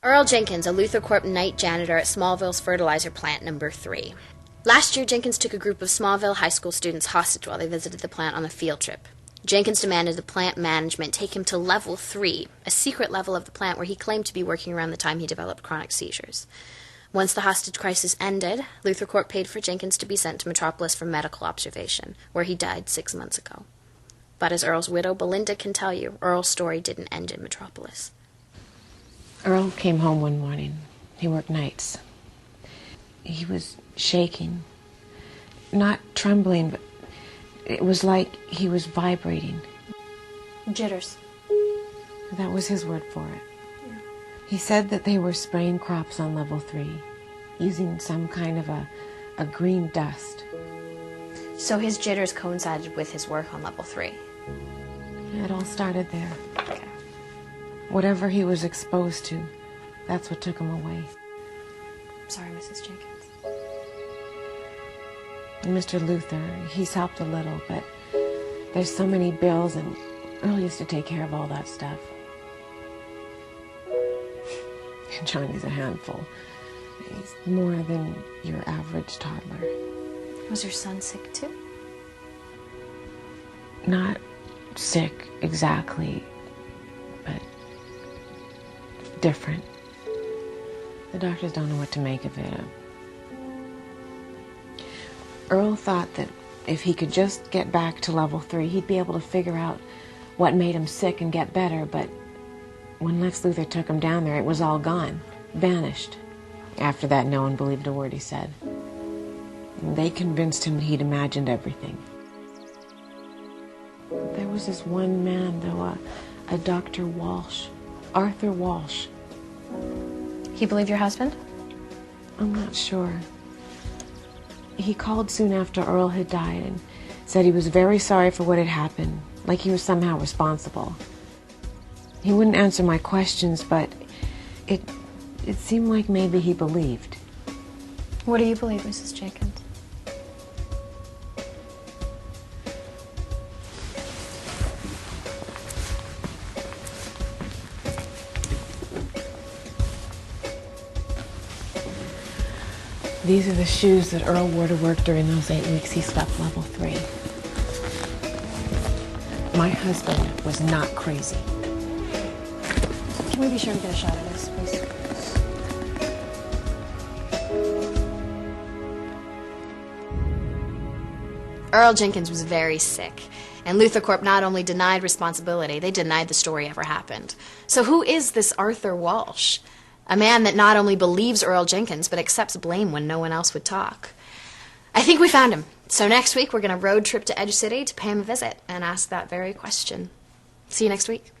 Earl Jenkins, a Luther Corp night janitor at Smallville's fertilizer plant number 3. Last year, Jenkins took a group of Smallville high school students hostage while they visited the plant on a field trip. Jenkins demanded the plant management take him to level 3, a secret level of the plant where he claimed to be working around the time he developed chronic seizures. Once the hostage crisis ended, Luther Corp paid for Jenkins to be sent to Metropolis for medical observation, where he died 6 months ago. But as Earl's widow, Belinda, can tell you, Earl's story didn't end in Metropolis. Earl came home one morning. He worked nights. He was shaking. Not trembling, but it was like he was vibrating. Jitters. That was his word for it. Yeah. He said that they were spraying crops on level 3, using some kind of a green dust. So his jitters coincided with his work on level 3? It all started there. Okay. Whatever he was exposed to, that's what took him away. Sorry, Mrs. Jenkins. And Mr. Luther, he's helped a little, but there's so many bills, and Earl used to take care of all that stuff. And Johnny's a handful. He's more than your average toddler. Was your son sick too? Not sick exactly, but different. The doctors don't know what to make of it. Earl thought that if he could just get back to level 3, he'd be able to figure out what made him sick and get better, but when Lex Luthor took him down there, it was all gone, vanished. After that, no one believed a word he said. They convinced him that he'd imagined everything. There was this one man, though, a Dr. Walsh, Arthur Walsh. He believed your husband? I'm not sure. He called soon after Earl had died and said he was very sorry for what had happened, like he was somehow responsible. He wouldn't answer my questions, but it seemed like maybe he believed. What do you believe, Mrs. Jenkins? These are the shoes that Earl wore to work during those 8 weeks he slept level 3. My husband was not crazy. Can we be sure to get a shot of this, please? Earl Jenkins was very sick, and Luther Corp not only denied responsibility, they denied the story ever happened. So who is this Arthur Walsh? A man that not only believes Earl Jenkins, but accepts blame when no one else would talk. I think we found him. So next week we're going to road trip to Edge City to pay him a visit and ask that very question. See you next week.